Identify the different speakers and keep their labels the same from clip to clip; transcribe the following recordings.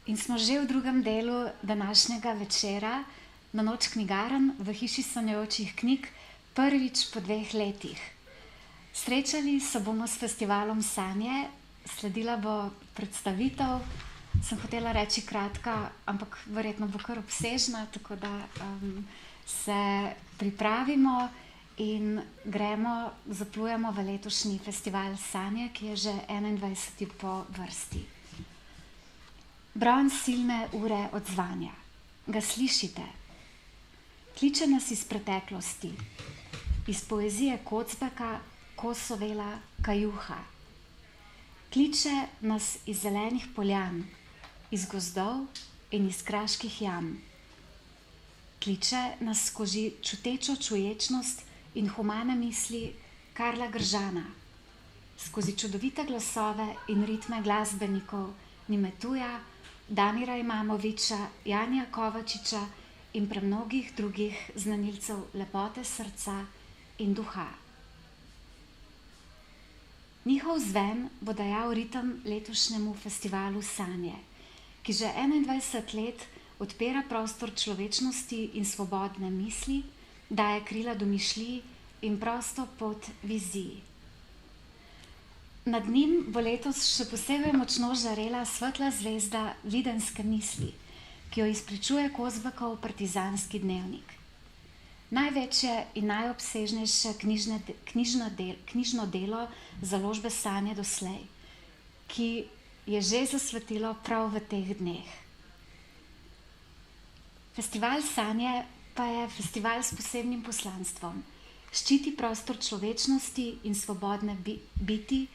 Speaker 1: In smo že v drugem delu današnjega večera na Noč knjigarn v Hiši sanjajočih knjig, prvič po 2 letih. Srečali se bomo s festivalom Sanje, sledila bo predstavitev, sem hotela reči kratka, ampak verjetno bo kar obsežna, tako da se pripravimo in gremo, zaplujemo v letošnji festival Sanje, ki je že 21. po vrsti. Bron silne ure odzvanja. Ga slišite? Kliče nas iz preteklosti, iz poezije Kocbeka, Kosovela, Kajuha. Kliče nas iz zelenih poljan, iz gozdov in iz kraških jam. Kliče nas skozi čutečo čuječnost in humane misli Karla Gržana, skozi čudovite glasove in ritme glasbenikov Nimetuja, Damira Imamoviča, Janija Kovačiča in premnogih drugih znanilcev lepote srca in duha. Njihov zven bo dajal ritem letošnjemu festivalu Sanje, ki že 21 let odpira prostor človečnosti in svobodne misli, daje krila domišljiji in prosto pot viziji. Nad njim bo letos še posebej močno žarela svetla zvezda videnske misli, ki jo izpričuje Kocbekov partizanski dnevnik. Največje in najobsežnejše knjižno delo založbe Sanje doslej, ki je že zasvetilo prav v teh dneh. Festival Sanje pa je festival s posebnim poslanstvom. Ščiti prostor človečnosti in svobodne biti,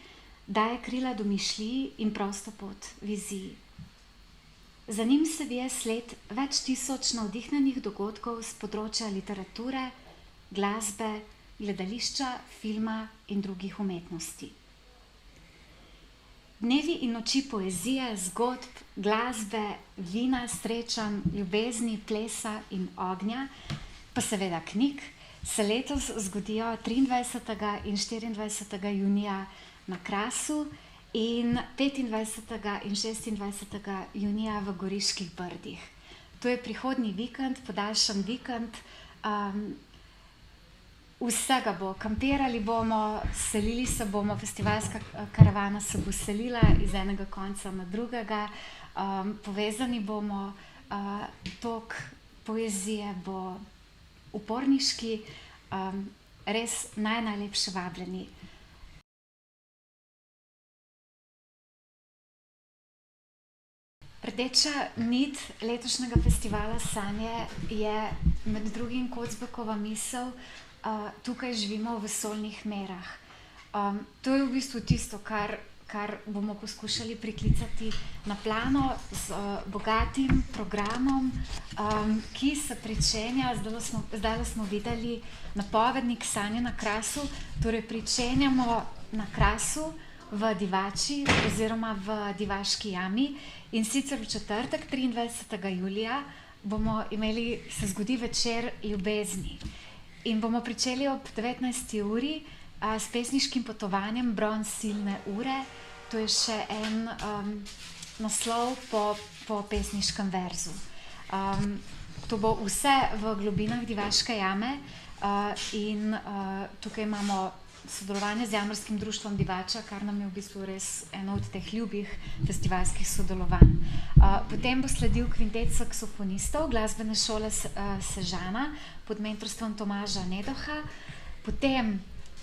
Speaker 1: daje krila domišljiji in prosto pot viziji. Za njim se vije sled več tisoč navdihnjenih dogodkov z področja literature, glasbe, gledališča, filma in drugih umetnosti. Dnevi in noči poezije, zgodb, glasbe, vina, srečanj, ljubezni, plesa in ognja, pa seveda knjig, se letos zgodijo 23. in 24. junija na Krasu in 25. in 26. junija v Goriških Brdih. To je prihodnji vikend, podaljšan vikend. Vsega bo. Kampirali bomo, selili se bomo, festivalska karavana se bo selila iz enega konca na drugega. Povezani bomo, tok poezije bo uporniški, res najlepše vabljeni. Rdeča nit letošnjega festivala Sanje je med drugim Kocbekova misel Tukaj živimo v vesoljnih merah. To je v bistvu tisto, kar bomo poskušali priklicati na plano z bogatim programom, ki se pričenja, zdaj smo videli napovednik Sanje na Krasu, torej pričenjamo na Krasu v Divači oziroma v Divaški jami, in sicer v četrtek, 23. julija, bomo imeli, se zgodi večer ljubezni. In bomo pričeli ob 19. uri s pesniškim potovanjem Bron silne ure. To je še en naslov po pesniškem verzu. To bo vse v globinah Divaške jame in tukaj imamo sodelovanje z Jamorskim društvom Divača, kar nam je v bistvu res eno od teh ljubih festivalskih sodelovanj. Potem bo sledil kvintet saksofonistov Glasbene šole Sežana pod mentorstvom Tomaža Nedoha. Potem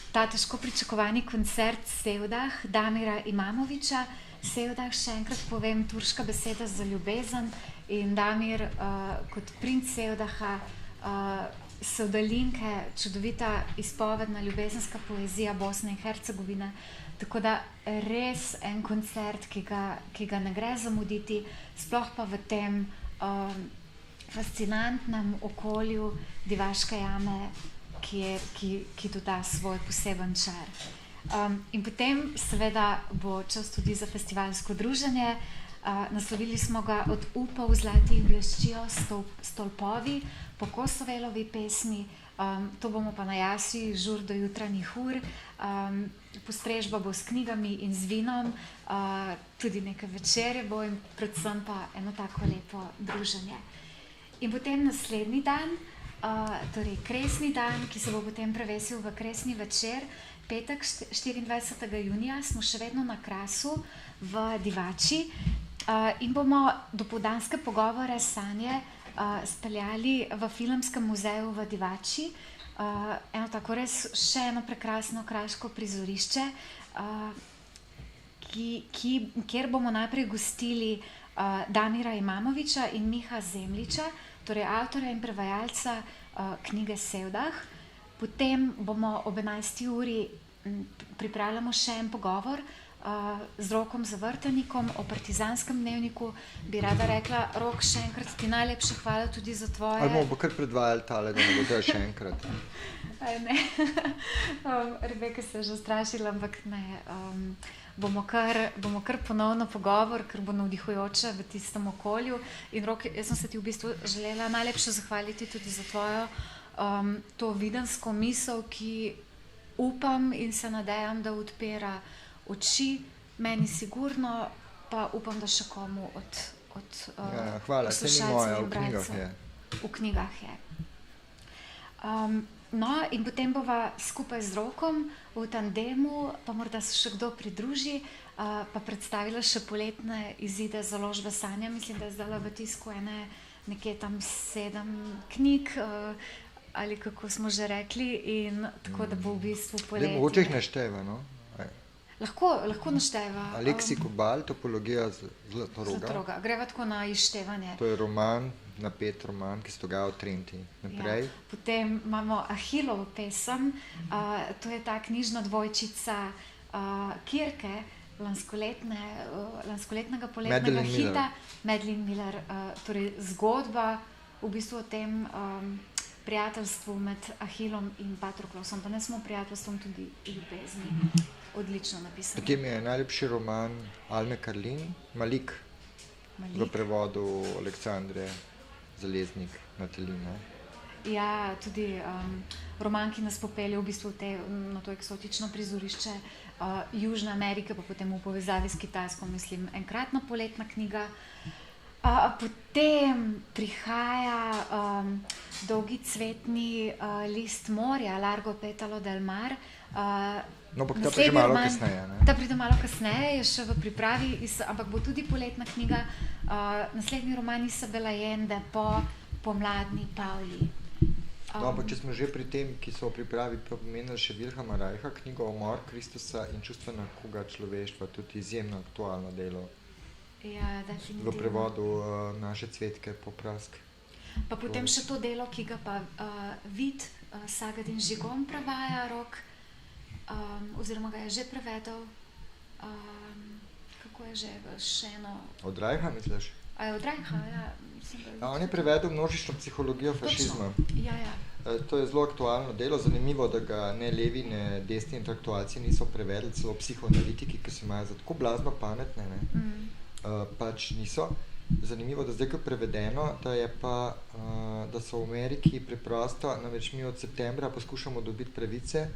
Speaker 1: ta težko pričakovani koncert Sevdah Damira Imamoviča. Sevdah, še enkrat povem, turška beseda za ljubezen, in Damir kot princ Sevdaha, sevdalinke, čudovita izpovedna ljubezenska poezija Bosne in Hercegovine. Tako da res en koncert, ki ga ne gre zamuditi, sploh pa v tem fascinantnem okolju Divaške jame, ki doda svoj poseben čar. In potem seveda bo čas tudi za festivalsko druženje. Naslovili smo ga Od upov zlatih bleščijo stolpovi po Kosovelovi pesmi. To bomo pa na jasi, žur do jutranjih ur. Postrežba bo s knjigami in z vinom. tudi nekaj večerje bo in predvsem pa eno tako lepo druženje. In potem naslednji dan, torej kresni dan, ki se bo potem prevesil v kresni večer, petek 24. junija, smo še vedno na Krasu v Divači in bomo dopoldanske pogovore Sanje speljali v Filmskem muzeju v Divači. Eno tako res še eno prekrasno kraško prizorišče, kjer bomo najprej gostili Damira Imamoviča in Miha Zemljiča, torej avtorja in prevajalca knjige Sevdah. Potem bomo ob 11. uri pripravljamo še en pogovor z Rokom Zavrtanikom o partizanskem dnevniku. Bi rada rekla, Rok, še enkrat ti najlepša hvala tudi za tvoje...
Speaker 2: Ali bomo kar predvajali tale, da ne bo treba še enkrat?
Speaker 1: Ne, Rebeka se je že strašila, ampak ne. Bomo kar ponovno pogovor, ker bo navdihujoče v tistem okolju. In Rok, jaz sem se ti v bistvu želela najlepše zahvaliti tudi za tvojo to vidensko misel, ki upam in se nadejam, da odpira oči, meni sigurno, pa upam, da še komu od poslušalcev in bralcev. V knjigah je. No, in potem bova skupaj z Rokom v tandemu, pa morda se še kdo pridruži, pa predstavila še poletne izide založbe Sanja. Mislim, da je zdala v tisku nekje tam 7 knjig, ali kako smo že rekli, in tako da bo v bistvu poletje.
Speaker 2: Mogoče jih našteva, no?
Speaker 1: Lahko našteva.
Speaker 2: Aleksij Kobal, Topologija Zlatoroga.
Speaker 1: Greva tako na izštevanje.
Speaker 2: To je roman, napet roman, ki se dogaja v Trenti. Naprej.
Speaker 1: Ja. Potem imamo Ahilovo pesem, to je ta knjižna dvojčica Kirke, lanskoletnega poletnega hita. Madeline Miller. Torej zgodba v bistvu o tem prijateljstvu med Ahilom in Patroklosom, pa ne samo prijateljstvom, tudi ljubezni. Odlično napisano.
Speaker 2: Potem je najlepši roman Alme Karlin, Malik. V prevodu Aleksandre Zaleznik na Teline.
Speaker 1: Ja, tudi roman, ki nas popelje v bistvu na to eksotično prizorišče Južne Amerike, pa potem v povezavi s Kitajsko, mislim, enkratna poletna knjiga. Potem prihaja Dolgi cvetni list morja, Largo petalo del mar.
Speaker 2: No, pa ta pride malo kasneje, ne?
Speaker 1: Ta pride malo kasneje, je še v pripravi, ampak bo tudi poletna knjiga. Naslednji roman Isabela Allende po pomladni Pavli.
Speaker 2: No, pa če smo že pri tem, ki so v pripravi, pa pomenili še Wilhelma Reicha, knjigo Umor Kristusa in čustvena kuga človeštva, tudi izjemno aktualno delo.
Speaker 1: Ja, definitivno.
Speaker 2: V prevodu Naše cvetke Poprask.
Speaker 1: Pa potem še to delo, ki ga pa Vid Sagadin Žigon prevaja, Rok, oziroma ga je že prevedel. Kako je že? Še eno...
Speaker 2: Od Reicha, misliš?
Speaker 1: A je od Reicha, ja.
Speaker 2: On je prevedel Množično psihologijo fašizma.
Speaker 1: Ja.
Speaker 2: To je zelo aktualno delo. Zanimivo, da ga ne levi, ne desni intelektualci niso prevedli, celo psihoanalitiki, ki se imajo za tako blazno pametne, ne? Pač niso. Zanimivo, da zdaj, ko je prevedeno, da so v Ameriki preprosto, namreč mi od septembra poskušamo dobiti pravice,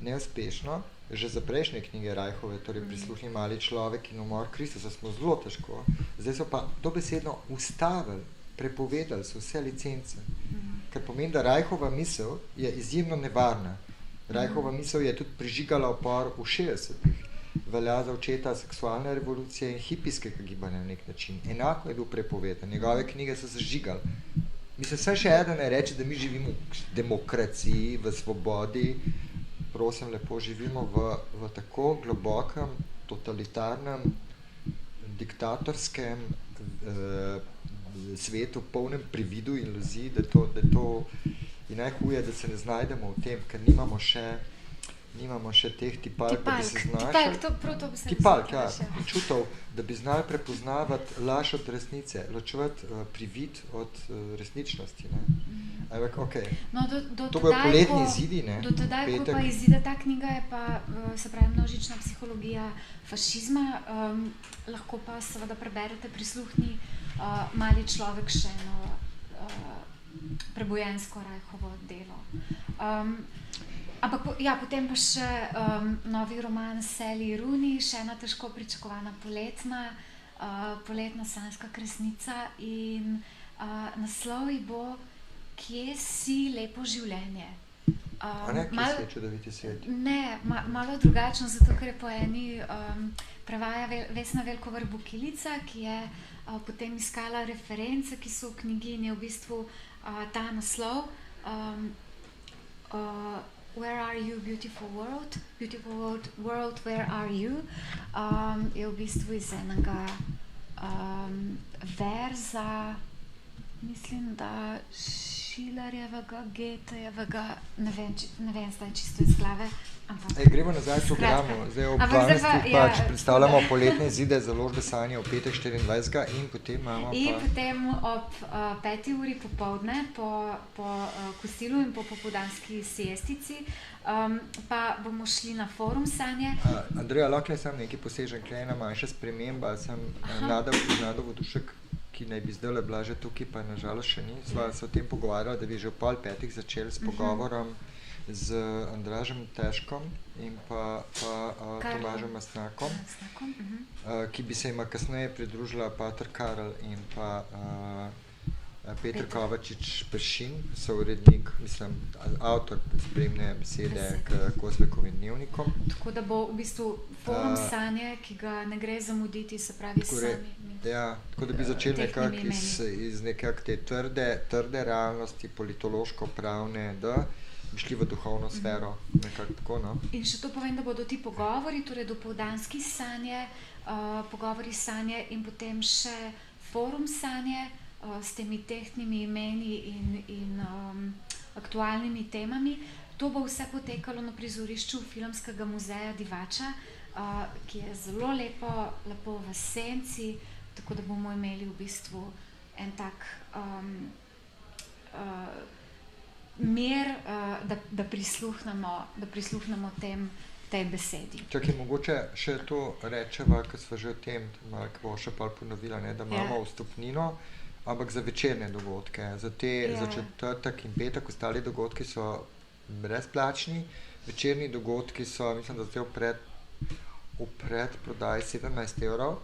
Speaker 2: neuspešno, že za prejšnje knjige Reichove, torej Prisluhni mali človek in Umor Kristusa, smo zelo težko. Zdaj so pa dobesedno ustavili, prepovedali so vse licence. Kar pomeni, da Reichova misel je izjemno nevarna. Reichova misel je tudi prižigala upor v 60-ih. Velja za očeta seksualne revolucije in hipijskega gibanja na nek način. Enako je bil prepovedan. Njegove knjige so zažigali. Mislim, vsaj še eden ne reče, da mi živimo v demokraciji, v svobodi. Prosim, lepo živimo v tako globokem, totalitarnem, diktatorskem svetu, polnem prividu in iluzij, da to je najhuje, da se ne znajdemo v tem, ker nimamo še teh tipalk, da bi se znašali. Tipalk, ja, čutov, da bi znali prepoznavati laž od resnice, ločevati privid od resničnosti, ne? Ampak, okej.
Speaker 1: No,
Speaker 2: to bojo poletni izidi, ne?
Speaker 1: Do tedaj, ko pa izide ta knjiga, je pa, se pravi, Množična psihologija fašizma, lahko pa seveda preberete Prisluhni mali človek, še eno prebojensko Reichovo delo. Ampak potem pa še novi roman Sally Rooney, še ena težko pričakovana poletna sanjska kresnica in naslov bo Kje si lepo življenje.
Speaker 2: Kje si je čudoviti svet?
Speaker 1: Ne, malo drugačno, zato ker je po eni prevaja Vesna Velkovrh-Bukilica, ki je potem iskala reference, ki so v knjigi in je v bistvu ta naslov Where are you, beautiful world? Beautiful world, where are you? Je v bistvu iz enega verza, mislim, da Šilarjevega, Getejevega, ne vem zdaj čisto iz glave.
Speaker 2: Gremo nazaj v programu. Zdaj ob 12. predstavljamo poletne izide založbe Sanje v petek 24. in potem imamo
Speaker 1: In potem ob 5. uri popoldne po kosilu in po popoldanski siestici pa bomo šli na forum Sanje.
Speaker 2: Andreja, lahko je sam nekaj posežen, kle ena manjša sprememba, sem Nada Vodušek, ki naj bi zdajle bila že tukaj, pa nažalost še ni. Sva se o tem pogovarjala, da bi že ob 4:30 začeli s pogovorom z Andražem Težkom in pa Tomažem Mastnakom, ki bi se jima kasneje pridružila pater Karel in pa Peter Kovačič-Peršin, sourednik, mislim, avtor spremne besede k Kozbekovim dnevnikom.
Speaker 1: Tako da bo v bistvu forum Sanje, ki ga ne gre zamuditi, se pravi sami.
Speaker 2: Ja, tako da bi začeli nekako iz nekako te trde realnosti, politološko-pravne, da bi šli v duhovno sfero, nekako tako, no.
Speaker 1: In še to povem, da bodo ti pogovori, torej dopoldanski Sanje, pogovori Sanje in potem še forum Sanje s temi tehtnimi imeni in aktualnimi temami. To bo vse potekalo na prizorišču Filmskega muzeja Divača, ki je zelo lepo v senci, tako da bomo imeli v bistvu en tak mir, da prisluhnemo tej besedi.
Speaker 2: Čakaj, mogoče še to rečeva, ker sva že o tem, malo bo še pol ponovila, ne, da imamo vstopnino, ampak za večerne dogodke, za četrtek in petek, ostali dogodki so brezplačni, večerni dogodki so, mislim, da zdaj v predprodaji 17 €.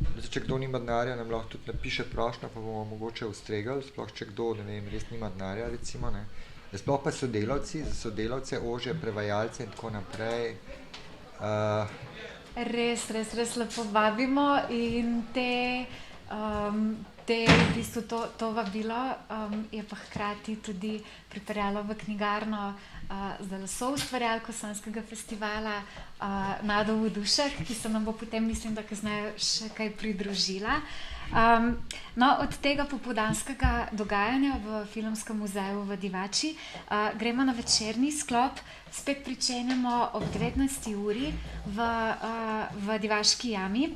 Speaker 2: Če kdo nima denarja, nam lahko tudi napiše prošnjo, pa bomo mogoče ustregali, sploh če kdo, ne vem, res nima denarja, recimo, ne. Sploh pa sodelavci, za sodelavce, ožje prevajalce in tako naprej.
Speaker 1: Res lepo vabimo in v bistvu to vabilo je pa hkrati tudi pripeljalo v knjigarno zdaj soustvarjalko Sanjskega festivala Nado Vodušek, ki se nam bo potem, mislim, da kasneje še kaj pridružila. No, od tega popoldanskega dogajanja v Filmskem muzeju v Divači gremo na večerni sklop. Spet pričenjamo ob 19. uri v Divaški jami.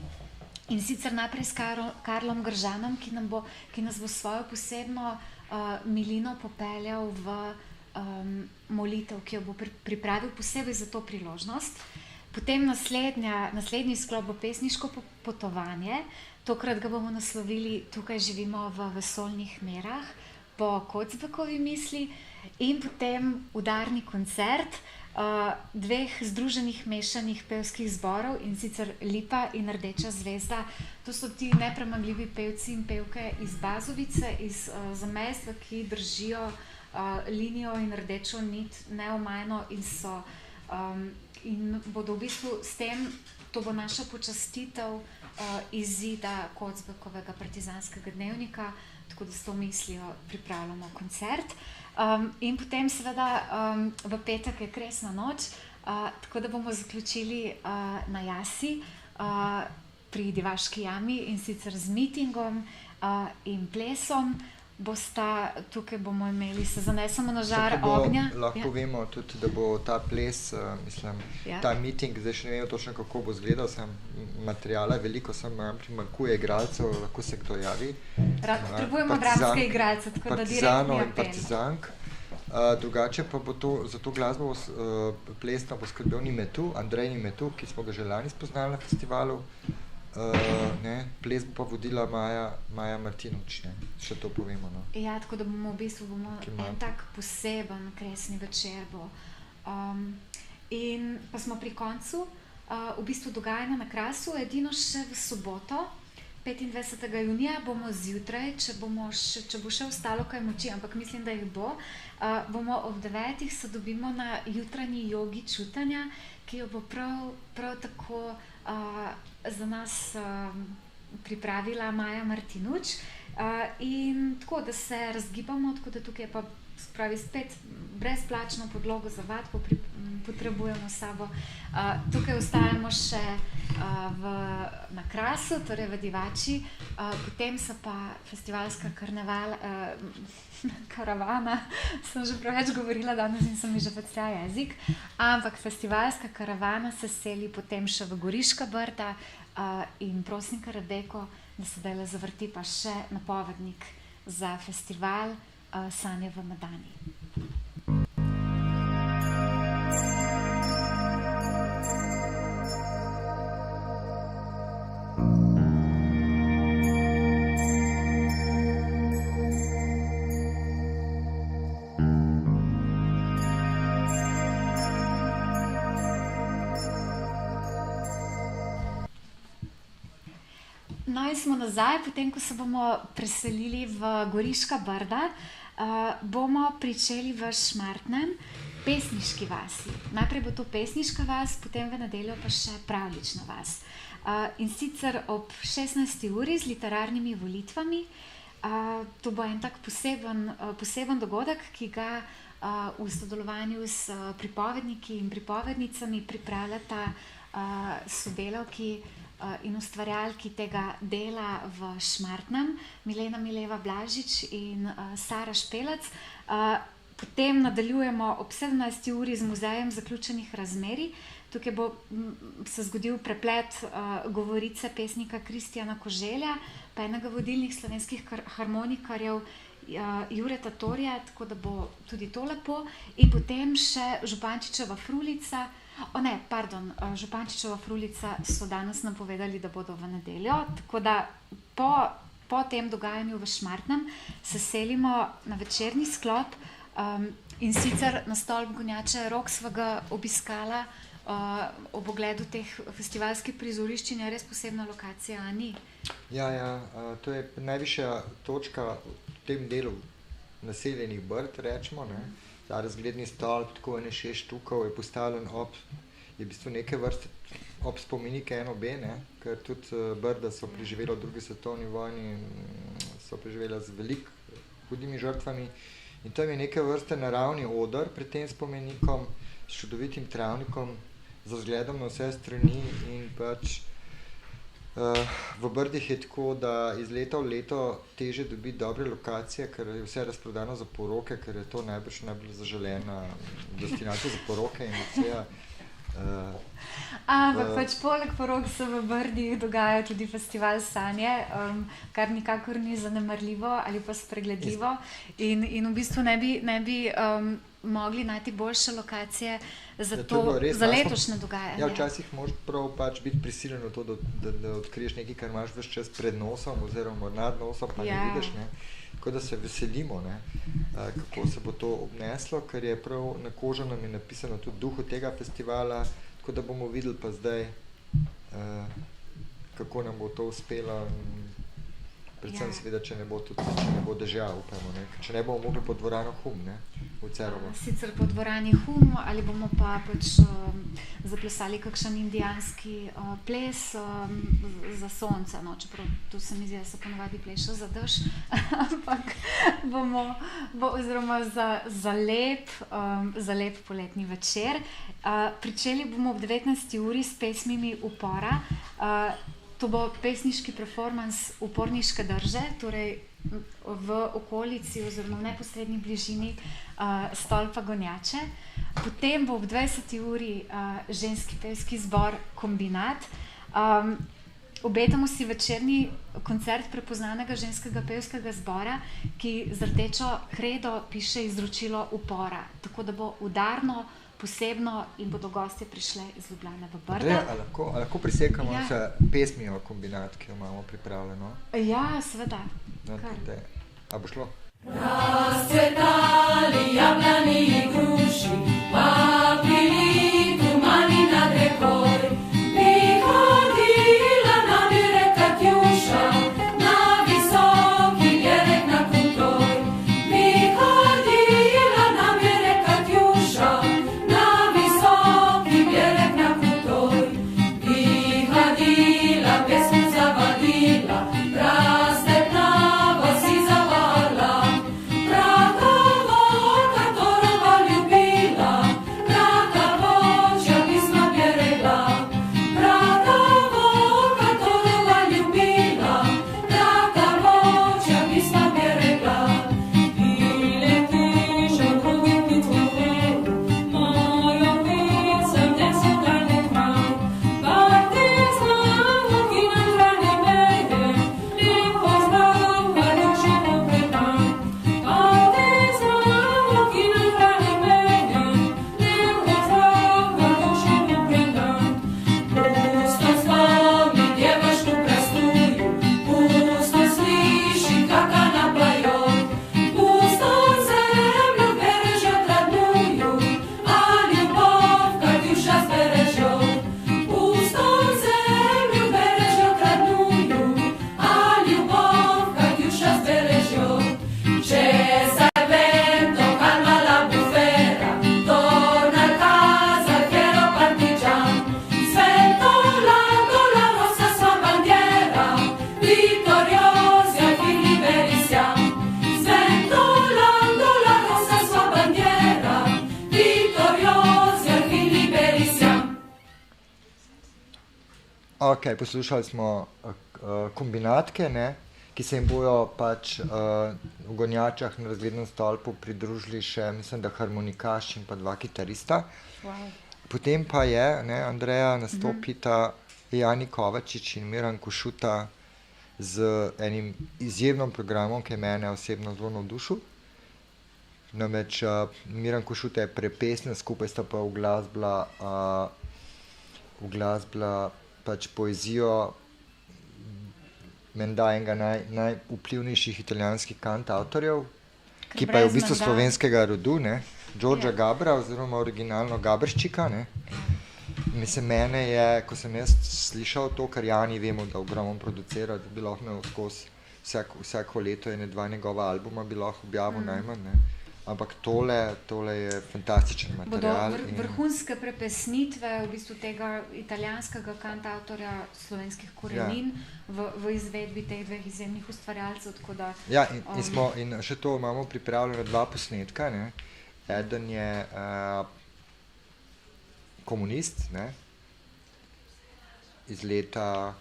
Speaker 1: In sicer najprej s Karlom Gržanom, ki nas bo svojo posebno milino popeljal v molitev, ki jo bo pripravil posebej za to priložnost. Potem naslednji sklop bo pesniško potovanje. Tokrat ga bomo naslovili Tukaj živimo v vesoljnih merah po Kocbekovi misli. In potem udarni koncert dveh združenih mešanih pevskih zborov, in sicer Lipa in Rdeča zvezda. To so ti nepremagljivi pevci in pevke iz Bazovice, iz zamestva, ki držijo linijo in rdečo nit neomajno in bodo v bistvu s tem, to bo naša počastitev izida Kocbekovega partizanskega dnevnika, tako da s to mislijo pripravljamo koncert. In potem seveda v petek je Kresna noč, tako da bomo zaključili na Jasi pri Divaški jami in sicer z mitingom in plesom. Tukaj bomo imeli, se zanesemo na žar ognja.
Speaker 2: Lahko povemo tudi, da bo ta ples, ta miting, zdaj še ne vem točno, kako bo izgledal, materijala je veliko, primanjkuje igralcev, lahko se kdo javi.
Speaker 1: Potrebujemo dramske igralce, tako da direktni apel.
Speaker 2: Partizank. Drugače pa bo za to glasbo plesno poskrbel Nimetu, Andrej Nimetu, ki smo ga že lani spoznali na festivalu. Ples bo pa vodila Maja Martinović, še to povemo.
Speaker 1: Ja, tako da bomo v bistvu en tak poseben kresni večer bo In pa smo pri koncu v bistvu dogajanja na Krasu, edino še v soboto, 25. junija bomo zjutraj, če bo še ostalo kaj moči, ampak mislim, da jih bo, bomo ob 9. se dobimo na jutranji jogi čutanja, ki jo bo prav tako za nas pripravila Maja Martinuč. In tako, da se razgibamo, tako da tukaj pa spravi spet brezplačno podlogo za vadbo, potrebujemo sabo. Tukaj ostajamo še na Krasu, torej v Divači, potem se pa festivalska karavana, sem že preveč govorila danes in sem mi že veclja jezik, ampak festivalska karavana se seli potem še v Goriška Brda in prosim Karadeko, da se dajle zavrti pa še napovednik za festival Sanje v Madani. No in smo nazaj, potem ko se bomo preselili v Goriška Brda, bomo pričeli v Šmartnem pesniški vasi. Najprej bo to pesniška vas, potem v nedeljo pa še pravljična vas. In sicer ob 16. uri z literarnimi volitvami. To bo en tak poseben dogodek, ki ga v sodelovanju s pripovedniki in pripovednicami pripravljata sodelavki in ustvarjalki tega dela v Šmartnem, Milena Mileva Blažič in Sara Špelac. Potem nadaljujemo ob 17. uri z Muzejem zaključenih razmerij. Tukaj bo se zgodil preplet govorice pesnika Kristjana Koželja, pa enega vodilnih slovenskih harmonikarjev Jureta Torja, tako da bo tudi to lepo. In potem še Župančičeva frulica. Župančičeva frulica so danes nam povedali, da bodo v nedeljo, tako da po tem dogajanju v Šmartnem se selimo na večerni sklop in sicer na Stolp Gonjače Rok sva ga obiskala ob ogledu teh festivalskih prizorišč in je res posebna lokacija, a ni?
Speaker 2: Ja, to je najvišja točka v tem delu naseljenih Brd, rečemo, ne. Ta razgledni stolp, tako 6 štukov, je postavljen je v bistvu neke vrste ob spomenike NOB, ne, ker tudi Brda so preživela v drugi svetovni vojni in so preživela z veliko hudimi žrtvami. In tam je neke vrste naravni oder pred tem spomenikom s čudovitim travnikom, z vzgledom na vse strani in pač v Brdih je tako, da iz leta v leto teže dobiti dobre lokacije, ker je vse razprodano za poroke, ker je to najbolj zaželena destinacija za poroke in vse.
Speaker 1: Ampak pač poleg porok se v Brdih dogaja tudi festival Sanje, kar nikakor ni zanemarljivo ali pa spregledljivo in v bistvu ne bi mogli najti boljše lokacije za letošnje dogajanje.
Speaker 2: Ja, včasih moraš prav pač biti prisiljen v to, da odkriješ nekaj, kar imaš ves čas pred nosom oziroma nad nosom, pa ne vidiš, ne. Tako da se veselimo, ne, kako se bo to obneslo, ker je prav na kožo nam je napisano tudi duhu tega festivala, tako da bomo videli pa zdaj, kako nam bo to uspelo. Predvsem seveda, če ne bo dežja, upajmo, ne? Če ne bomo mogli po dvorano Hum, ne? V Cerovo.
Speaker 1: Sicer po dvorani Hum, ali bomo pa pač zaplesali kakšen indijanski ples za sonce, no, čeprav tu se mi zdi, da se ponovadi pleše za dež, ampak oziroma za lep poletni večer. Pričeli bomo ob 19. uri s pesmimi Upora. To bo pesniški performans Uporniške drže, torej v okolici oziroma v neposredni bližini Stolpa Gonjače. Potem bo ob 20. uri ženski pevski zbor Kombinat. Obetamo si večerni koncert prepoznanega ženskega pevskega zbora, ki z rdečo kredo piše izročilo upora. Tako da bo udarno, posebno in bodo gostje prišle iz Ljubljane v Brda.
Speaker 2: A lahko prisekamo se pesmijo Kombinat, ki jo imamo pripravljeno?
Speaker 1: Ja, seveda.
Speaker 2: A bo šlo?
Speaker 3: Razcvetali jablani in kruši,
Speaker 2: Ok, poslušali smo kombinatke, ne, ki se jim bojo pač v gonjačah na razglednem stolpu pridružili še, mislim, da harmonikaš in pa 2 kitarista.
Speaker 1: Wow.
Speaker 2: Potem pa je, ne, Andreja, nastopita Jani Kovačič in Miran Košuta z enim izjemnim programom, ki je mene osebno zelo navdušil. Namreč Miran Košuta je prepesnil, skupaj sta pa uglasbila pač poezijo menda enega najvplivnejših italijanskih kantavtorjev, ki pa je v bistvu slovenskega rodu, ne, Đorđa Gabra oziroma originalno Gaberščika, ne. Mislim, mene je, ko sem jaz slišal to, kar Jani vemo, da ogromno producira, da bi lahko imel skozi vsako leto 1-2 njegova albuma bi lahko objavil najmanj, ne. Ampak tole je fantastičen material.
Speaker 1: Bodo vrhunske prepesnitve v bistvu tega italijanskega kantavtorja slovenskih korenin v izvedbi teh 2 izjemnih ustvarjalcev, tako da...
Speaker 2: Ja, in še to imamo pripravljeno 2 posnetka, ne. Eden je Komunist, ne, iz leta,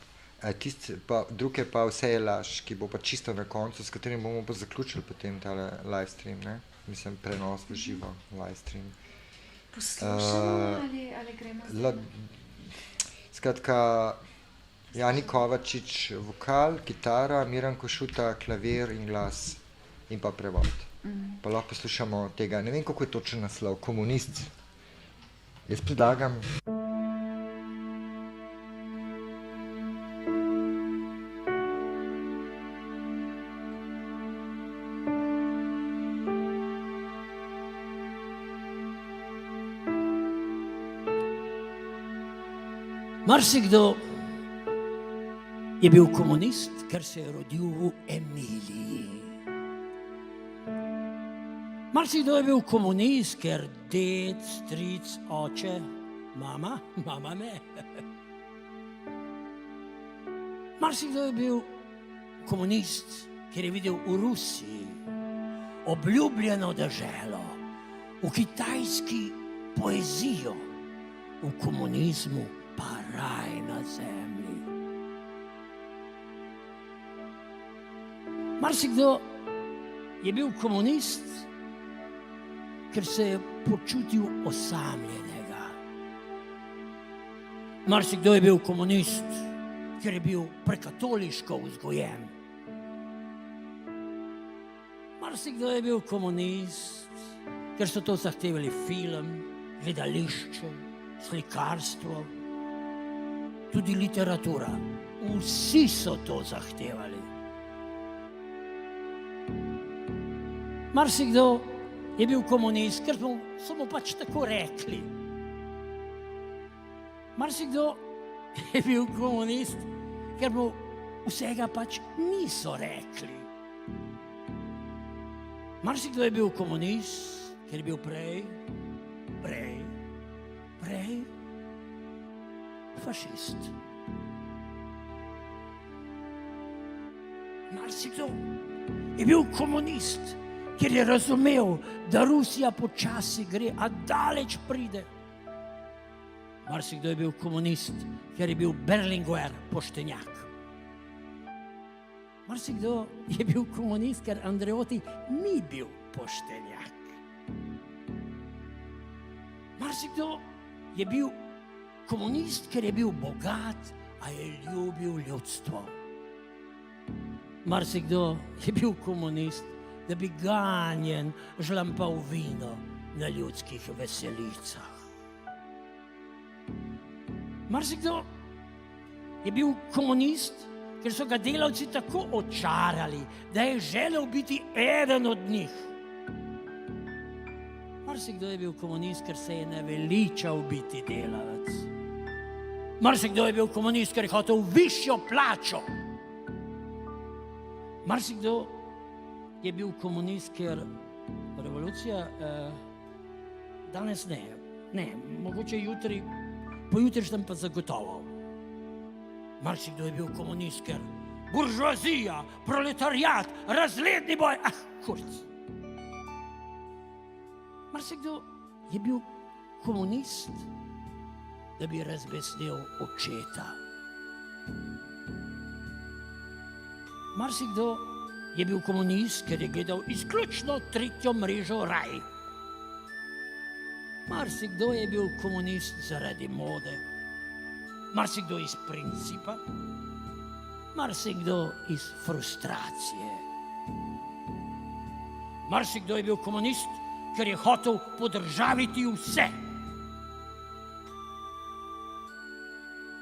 Speaker 2: drug je pa Vse je laž, ki bo pa čisto na koncu, s katerim bomo pa zaključili potem tale live stream, ne. Mislim, prenos v živo, live stream.
Speaker 1: Poslušamo ali gremo
Speaker 2: Skratka, Jani Kovačič vokal, kitara, Miran Košuta klavir in glas in pa prevod. Pa lahko poslušamo tega, ne vem, kako je točen naslov, Komunist. Jaz predlagam...
Speaker 3: Marsikdo je bil komunist, ker se je rodil v Emiliji. Marsikdo je bil komunist, ker ded, stric, oče, mama ne. Marsikdo je bil komunist, ker je videl v Rusiji obljubljeno deželo, v Kitajski poezijo, v komunizmu pa raj na zemlji. Marsikdo je bil komunist, ker se je počutil osamljenega. Marsikdo je bil komunist, ker je bil prekatoliško vzgojen. Marsikdo je bil komunist, ker so to zahtevali film, gledališče, slikarstvo, tudi literatura. Vsi so to zahtevali. Marsikdo je bil komunist, ker so mu pač tako rekli. Marsikdo je bil komunist, ker mu vsega pač niso rekli. Marsikdo je bil komunist, ker je bil prej fašist. Marsikdo je bil komunist, ker je razumel, da Rusija počasi gre, a daleč pride. Marsikdo je bil komunist, ker je bil Berlinguer poštenjak. Marsikdo je bil komunist, ker Andreotti ni bil poštenjak. Marsikdo je bil komunist, ker je bil bogat, a je ljubil ljudstvo. Marsikdo je bil komunist, da bi ganjen žlampal vino na ljudskih veselicah. Marsikdo je bil komunist, ker so ga delavci tako očarali, da je želel biti eden od njih. Marsikdo je bil komunist, ker se je naveličal biti delavec. Marsikdo je bil komunist, ker je hotel višjo plačo. Marsikdo je bil komunist, ker revolucija danes ne, mogoče jutri, pojutrišnjem pa zagotovo. Marsikdo je bil komunist, ker buržoazija, proletariat, razredni boj, kurc. Marsikdo je bil komunist, da bi razbesnel očeta. Marsikdo je bil komunist, ker je gledal izključno tretjo mrežo Raj. Marsikdo je bil komunist zaradi mode, marsikdo iz principa, marsikdo iz frustracije. Marsikdo je bil komunist, ker je hotel podržaviti vse.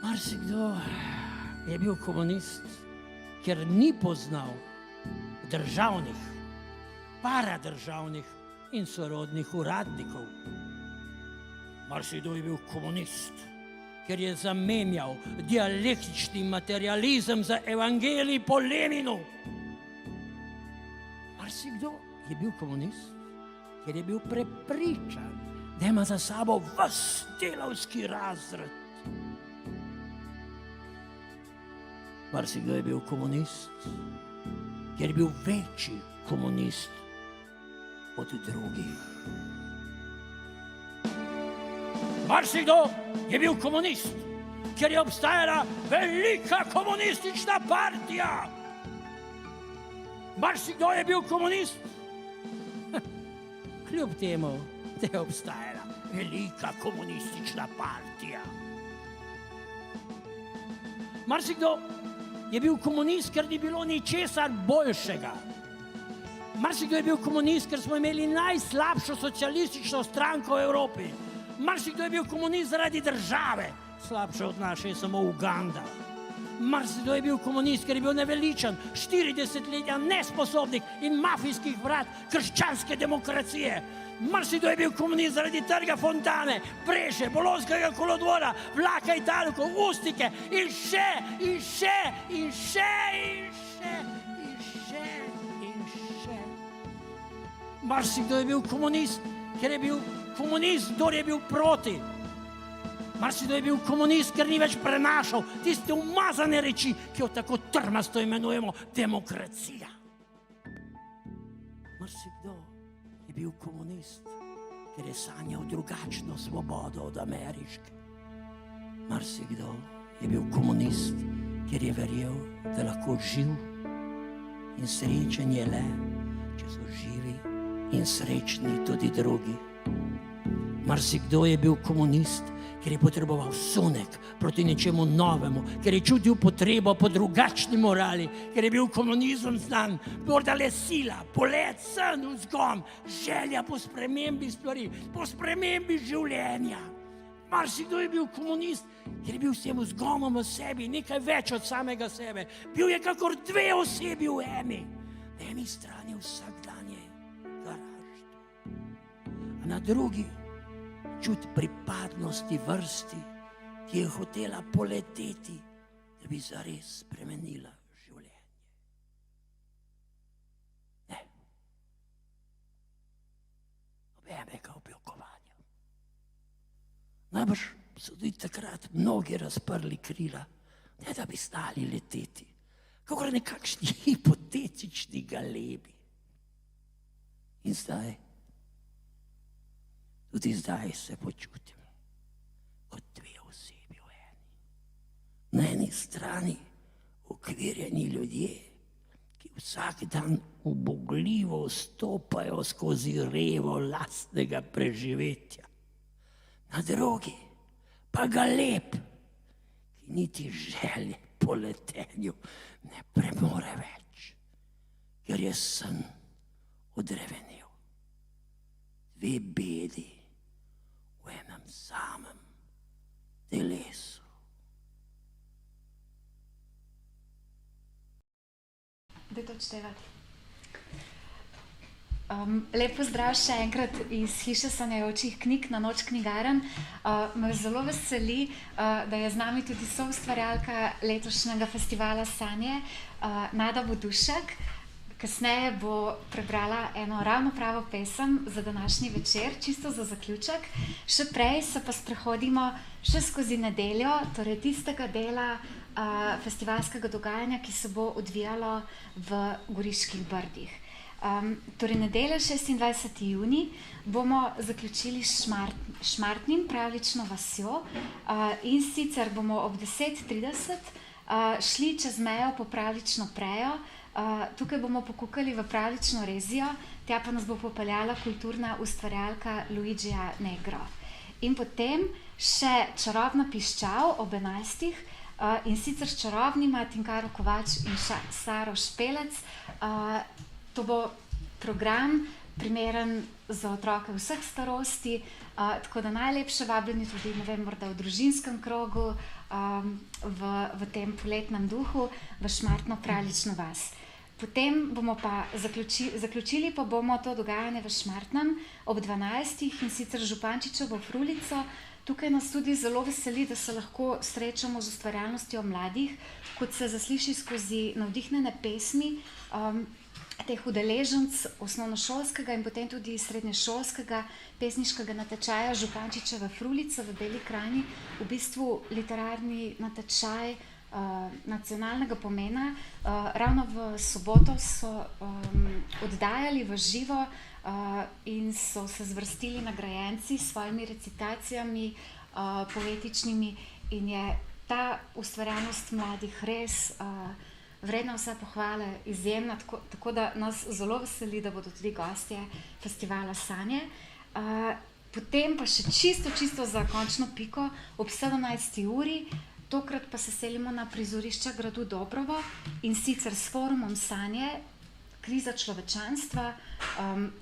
Speaker 3: Marsikdo je bil komunist, ker ni poznal državnih, paradržavnih in sorodnih uradnikov. Marsikdo je bil komunist, ker je zamenjal dialektični materializem za evangelij po Leninu. Marsikdo je bil komunist, ker je bil prepričan, da ima za sabo ves delavski razred. Marsikdo je bil komunist, ker je bil večji komunist od drugih. Marsikdo je bil komunist, ker je obstajala velika komunistična partija. Marsikdo je bil komunist, kljub temu, da je obstajala velika komunistična partija. Marsikdo je bil komunist, ker ni bilo ničesar boljšega. Marsikdo je bil komunist, ker smo imeli najslabšo socialistično stranko v Evropi. Marsikdo je bil komunist zaradi države, slabša od naše je samo Uganda. Marsikdo je bil komunist, ker je bil neveličan, 40-letja nesposobnih in mafijskih vrat krščanske demokracije. Marsikdo je bil komunist zaradi trga Fontane, Preše, Bolonskega kolodvora, vlaka Italikov, Ustike in še, in še, in še, in še, in še, in še. Marsikdo je bil komunist, ker je bil komunist, kdor je bil proti. Marsikdo je bil komunist, ker ni več prenašal tiste umazane reči, ki jo tako trmasto imenujemo demokracija. Marsikdo je bil komunist, ker je sanjal drugačno svobodo od ameriške. Marsikdo je bil komunist, ker je verjel, da lahko živ in srečen je le, če so živi in srečni tudi drugi. Marsikdo je bil komunist, ker je potreboval sunek proti nečemu novemu, ker je čutil potrebo po drugačni morali, ker je bil komunizem znan, morda le sila, polet, sen, vzgon, želja po spremembi stvari, po spremembi življenja. Marsikdo je bil komunist, ker je bil s tem vzgonom v sebi nekaj več od samega sebe. Bil je kakor dve osebi v eni. Na eni strani vsakdanje garaštvo, a na drugi čut pripadnosti vrsti, ki je hotela poleteti, da bi zares spremenila življenje. Ne. Nobenega objokovanja. Najbrž so tudi takrat mnogi razprli krila, ne da bi znali leteti, kakor nekakšni hipotetični galebi. In zdaj, tudi zdaj se počutim kot dve osebi v eni. Na eni strani ukvirjeni ljudje, ki vsak dan ubogljivo stopajo skozi revo lastnega preživetja. Na drugi pa galeb, ki niti želje po letenju ne premore več, ker je sen odrevenel. Dve bedi v enem samem telesu.
Speaker 1: Dajte odštevati. Lep pozdrav še enkrat iz Hiše sanjajočih knjig na Noč knjigarn. Me zelo veseli, da je z nami tudi soustvarjalka letošnjega festivala Sanje, Nada Vodušek. Kasneje bo prebrala eno ravno pravo pesem za današnji večer, čisto za zaključek. Še prej se pa sprehodimo še skozi nedeljo, torej tistega dela festivalskega dogajanja, ki se bo odvijalo v Goriških Brdih. Torej nedeljo 26. junij bomo zaključili s Šmartnim, pravljično vasjo, in sicer bomo ob 10:30 šli čez mejo po Pravljično prejo. Tukaj bomo pokukali v Pravljično rezijo, tja pa nas bo popeljala kulturna ustvarjalka Luigija Negro. In potem še Čarobna piščal ob 11. In sicer s čarobnima Tinkaro Kovač in Saro Špelec. To bo program primeren za otroke vseh starosti, tako da najlepše vabljeni tudi, ne vem, morda v družinskem krogu, v tem poletnem duhu, v Šmartno Pravljično vas. Potem bomo pa zaključili pa bomo to dogajanje v Šmartnem ob 12. in sicer Župančičevo frulico. Tukaj nas tudi zelo veseli, da se lahko srečamo z ustvarjalnostjo mladih, kot se zasliši skozi navdihnjene pesmi teh udeleženc osnovnošolskega in potem tudi srednješolskega pesniškega natečaja Župančičeva frulica v Beli krajini, v bistvu literarni natečaj nacionalnega pomena. Ravno v soboto so oddajali v živo in so se zvrstili nagrajenci s svojimi recitacijami poetičnimi in je ta ustvarjalnost mladih res vredna vse pohvale, izjemna, tako da nas zelo veseli, da bodo tudi gostje festivala Sanje. Potem pa še čisto za končno piko ob 17. uri, tokrat pa se selimo na prizorišče gradu Dobrovo in sicer s forumom Sanje, kriza človečanstva.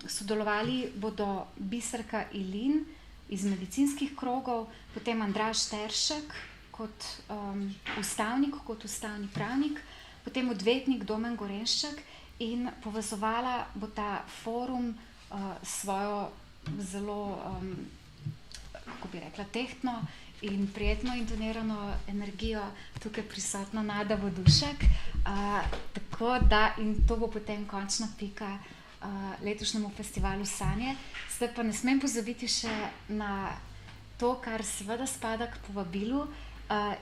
Speaker 1: Sodelovali bodo Biserka Ilin iz medicinskih krogov, potem Andraž Teršek kot ustavnik, kot ustavni pravnik, potem odvetnik Domen Gorenšček in povezovala bo ta forum svojo zelo, kako bi rekla, tehtno in prijetno intonirano energijo tukaj prisotno Nada Vodušek. Tako da, in to bo potem končna pika letošnjemu festivalu Sanje. Zdaj pa ne smem pozabiti še na to, kar seveda spada k povabilu,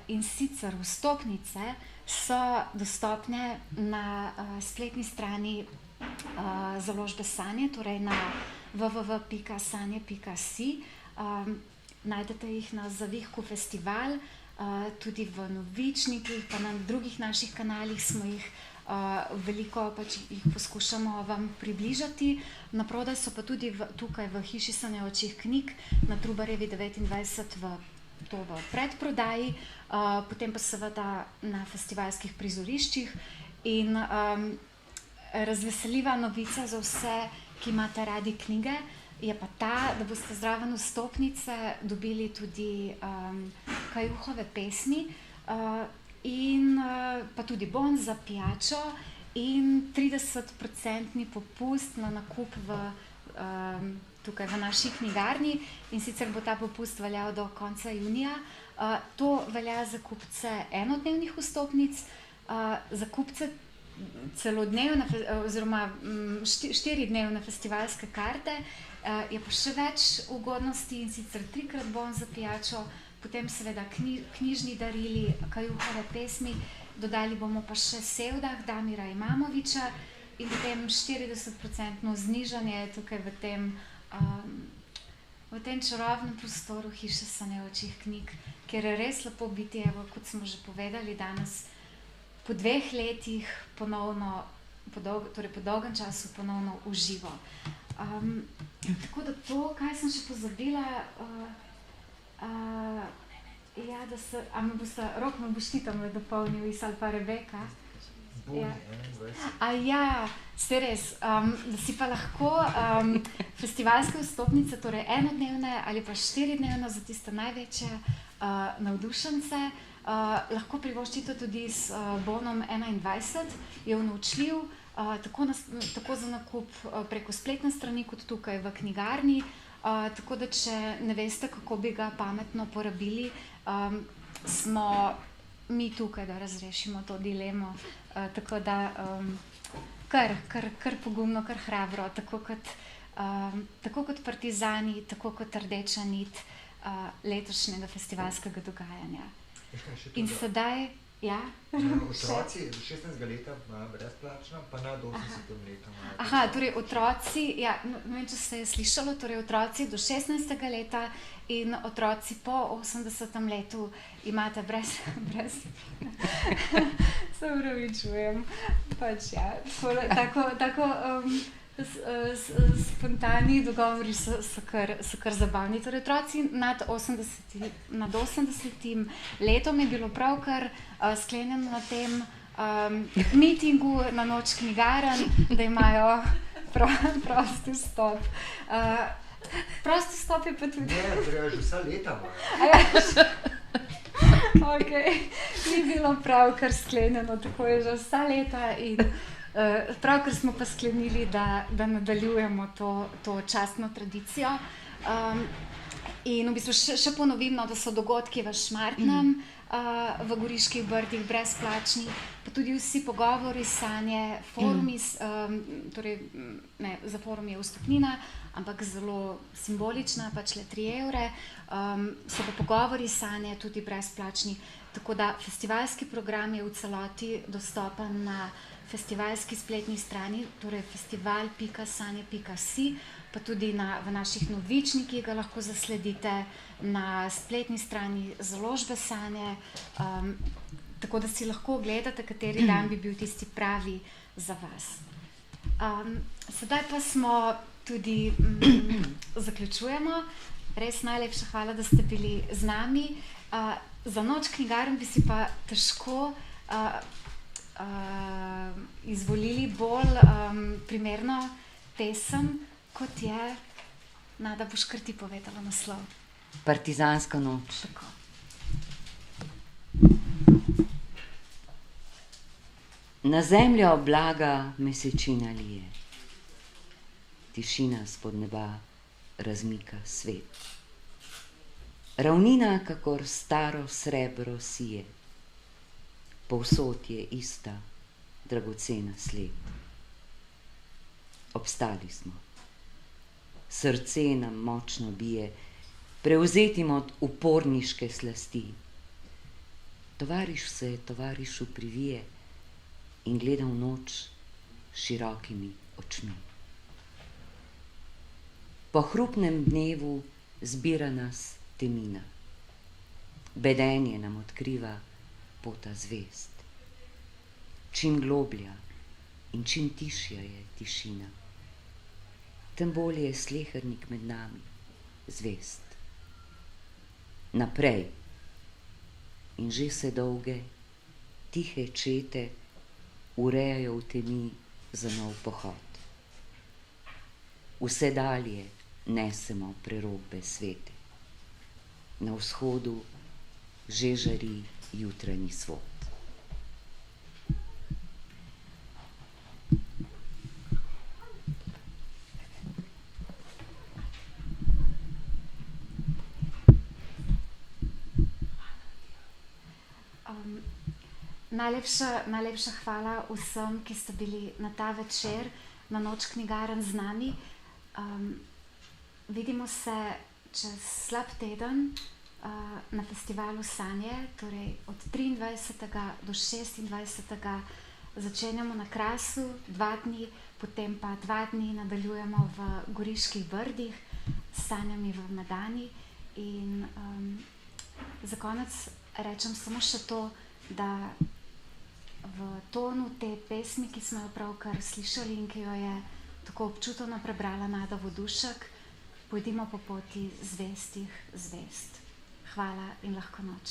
Speaker 1: in sicer vstopnice so dostopne na spletni strani založbe Sanje, torej na www.sanje.si. Najdete jih na Zavihku festival, tudi v Novičnikih, pa na drugih naših kanalih smo jih veliko, pač jih poskušamo vam približati. Naprodaj so pa tudi tukaj v Hiši sanjajočih knjig na Trubarjevi 29 v predprodaji, potem pa seveda na festivalskih prizoriščih. In razveseljiva novica za vse, ki imate radi knjige, je pa ta, da boste zraven vstopnice dobili tudi Kajuhove pesmi in pa tudi bon za pijačo in 30% popust na nakup tukaj v naši knjigarni, in sicer bo ta popust veljal do konca junija. To velja za kupce enodnevnih vstopnic, za kupce celodnevne oziroma 4-dnevne festivalske karte je pa še več ugodnosti, in sicer 3-krat bon za pijačo, potem seveda knjižni darili, Kajuhove pesmi, dodali bomo pa še Sevdah Damira Imamoviča in potem 40% znižanje tukaj v tem čarobnem prostoru Hiše sanjajočih knjig, kjer je res lepo biti, evo, kot smo že povedali danes, po 2 letih ponovno, torej po dolgem času ponovno v živo. Tako da to, kaj sem še pozabila, ja, da se, a me boste, Rok me boš ti tam dopolnil, ali pa Rebeka? Ja, se res, da si pa lahko festivalske vstopnice, torej enodnevne ali pa 4-dnevne za tiste največje navdušence, lahko privoščite tudi s bonom 21, je unovčljiv, tako za nakup preko spletne strani, kot tukaj v knjigarni, tako da če ne veste, kako bi ga pametno porabili, smo mi tukaj, da razrešimo to dilemo, tako da kar pogumno, kar hrabro, tako kot partizani, tako kot rdeča nit letošnjega festivalskega dogajanja. In sedaj Ja?
Speaker 2: Otroci do 16 leta imajo brezplačno, pa nad 80 leta imajo.
Speaker 1: Aha, torej otroci, ja, ne vem, če se je slišalo, torej otroci do 16. leta in otroci po 80. letu imate brez se upravičujem, pač ja, tako spontani dogovori so kar zabavni. Torej otroci nad 80 letom je bilo pravkar sklenjeno na tem mitingu na Noč knjigarn, da imajo prosti vstop. Prosti vstop je pa tudi...
Speaker 2: Ne, torej že vsa leta imajo.
Speaker 1: Ok, ni bilo pravkar sklenjeno, tako je že vsa leta in pravkar smo pa sklenili, da nadaljujemo to častno tradicijo. In v bistvu še ponovim, da so dogodki v Šmartnem, v Goriških Brdih brezplačni, pa tudi vsi pogovori, sanje, forumi, torej ne, za forum je vstopnina, ampak zelo simbolična, pač le 3 evre, so pa pogovori, sanje tudi brezplačni, tako da festivalski program je v celoti dostopen na festivalski spletni strani, torej festival.sanje.si, pa tudi v naših novičnikih ga lahko zasledite, na spletni strani založbe Sanje, tako da si lahko ogledate, kateri dan bi bil tisti pravi za vas. Sedaj pa smo tudi, zaključujemo. Res najlepša hvala, da ste bili z nami. Za Noč knjigarn bi si pa težko izvolili bolj primerno pesem, kot je, Nada, boš kar ti povedala naslov.
Speaker 4: Partizanska noč.
Speaker 1: Tako.
Speaker 4: Na zemljo blaga mesečina lije, tišina spod neba razmika svet. Ravnina, kakor staro srebro sije, povsod je ista dragocena sled. Obstali smo, srce nam močno bije, prevzetim od uporniške slasti. Tovariš se tovarišu privije in gleda v noč širokimi očmi. Po hrupnem dnevu zbira nas temina, bedenje nam odkriva pota zvezd. Čim globlja in čim tišja je tišina, tem bolje je slehernik med nami zvest. Naprej, in že se dolge, tihe čete urejajo v temi za nov pohod. Vse dalje nesemo prerokbe svete. Na vzhodu že žari jutranji svod.
Speaker 1: Najlepša hvala vsem, ki ste bili na ta večer na Noč knjigarn z nami. Vidimo se čez slab teden na festivalu Sanje, torej od 23. do 26. začenjamo na Krasu 2 dni, potem pa 2 dni nadaljujemo v Goriških Brdih s sanjami v Medani. In za konec rečem samo še to, da v tonu te pesmi, ki smo jo pravkar slišali in ki jo je tako občutno prebrala Nada Vodušek, pojdimo po poti zvestih zvest. Hvala in lahko noč.